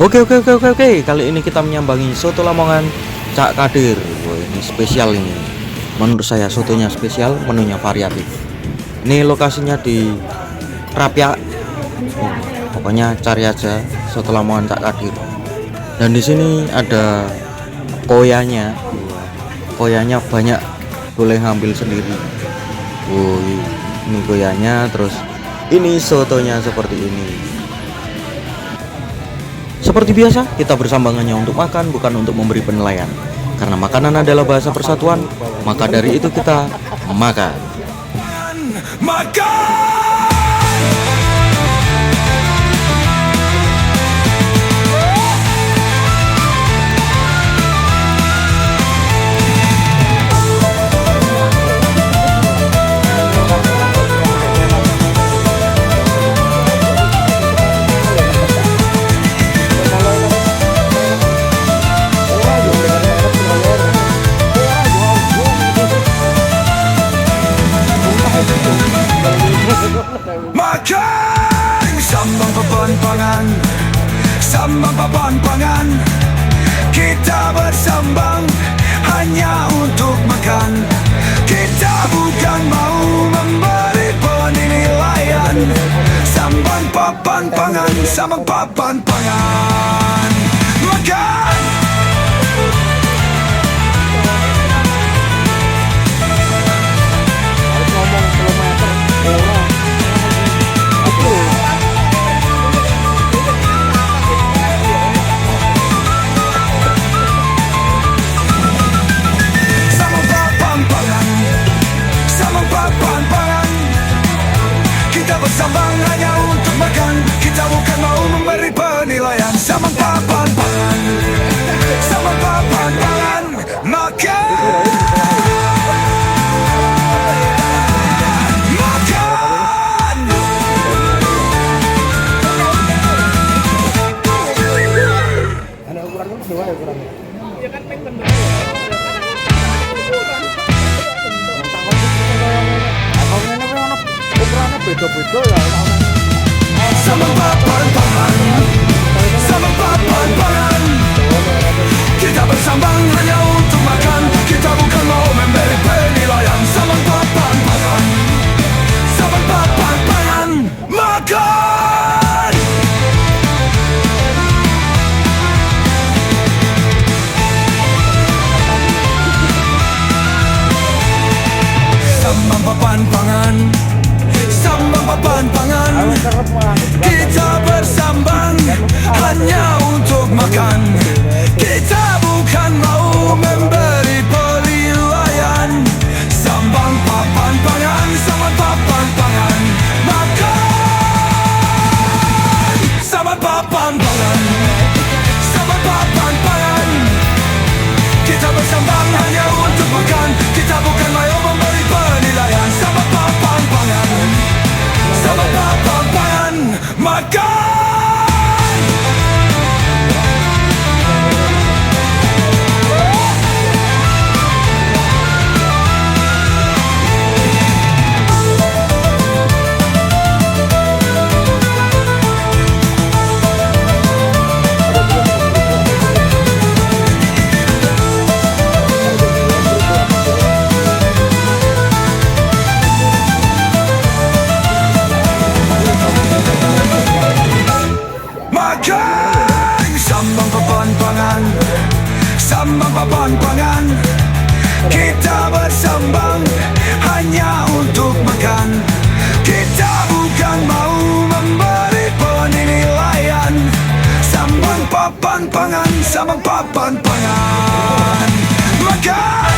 Oke. Kali ini kita menyambangi soto Lamongan Cak Kadir. Wah, ini spesial ini. Menurut saya sotonya spesial, menunya variatif. Ini lokasinya di Rapia. Pokoknya cari aja soto Lamongan Cak Kadir. Dan di sini ada koyanya. Koyanya banyak, boleh ngambil sendiri. Ini koyanya, terus ini sotonya seperti ini. Seperti biasa, kita bersambangannya untuk makan, bukan untuk memberi penilaian. Karena makanan adalah bahasa persatuan, maka dari itu kita makan. Makan sambang papan-pangan, kita bersambang hanya untuk makan. Kita bukan mau memberi penilaian. Sambang papan-pangan, makan. Bersambang hanya untuk makan. Kita bukan mau memberi penilaian. Sambang papan-pangan, makan. Ada ukuran kedua ya ukurannya. Ya kan pengen ukurannya beda-beda ya. Sambang papan-pangan, kita bersambang hanya untuk makan. Kita bukan mau memberi penilaian. Sambang papan-pangan, makan. Sambang papan-pangan, kita bersambang hanya untuk makan. Kita bukan mau memberi penilaian. Sambang papan-pangan, makan. Sambang papan-pangan, kita bersambang hanya untuk makan. Kita bukan mau memberi penilaian. Sambang papan-pangan, makan. Sambang papan-pangan, kita bersambang hanya untuk makan. Kita bukan mau memberi penilaian. Sambang papan-pangan, makan.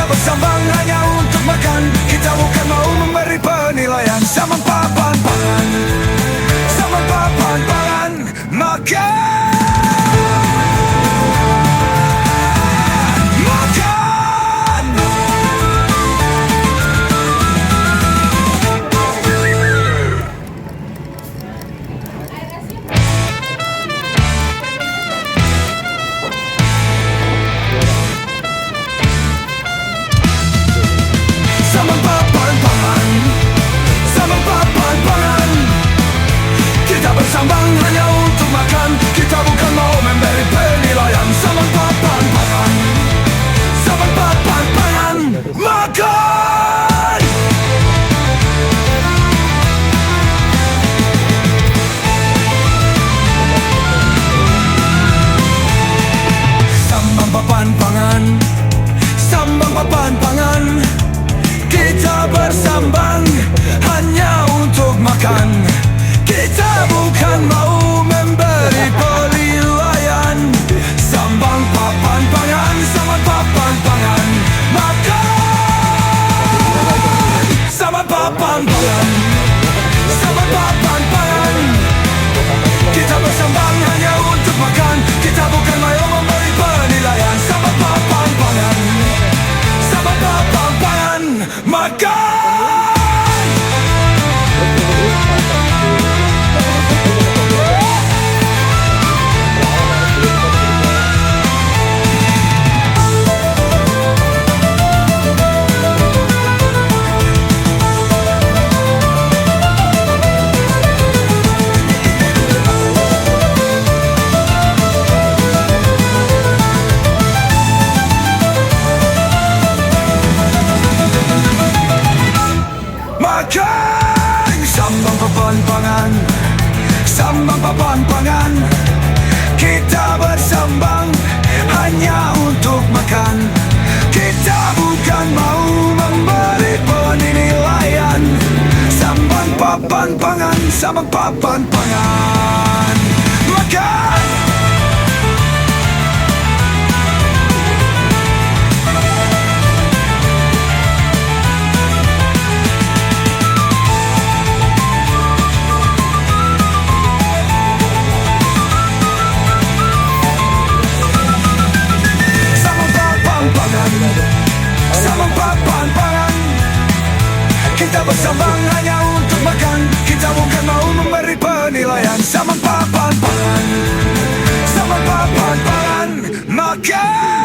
Bersambang hanya untuk makan. Kita bukan mau memberi penilaian. Sambang bersambang hanya untuk makan. Kita bukan mau memberi penilaian. Saman papan pangan, saman papan pangan, makan. Sambang papan pangan, sambang papan pangan. Kita bersambang hanya untuk makan. Kita bukan mau memberi penilaian. Sambang papan pangan, sambang papan pangan, makan. Sambang papan pangan, sambang papan pangan. Kita bersambang hanya untuk makan. Kita bukan mau memberi penilaian. Sambang papan pangan, sambang papan pangan, makan. Makan. Sambang papan pangan, sambang papan pangan. Kita bersambang hanya untuk makan. Kita bukan mau memberi penilaian. Sambang papan pangan, sambang papan pangan, makan. Sambang papan pangan. Kita bersambang hanya untuk makan. Kita bukan mau memberi penilaian. Sambang papan pangan, sambang papan pangan, makan.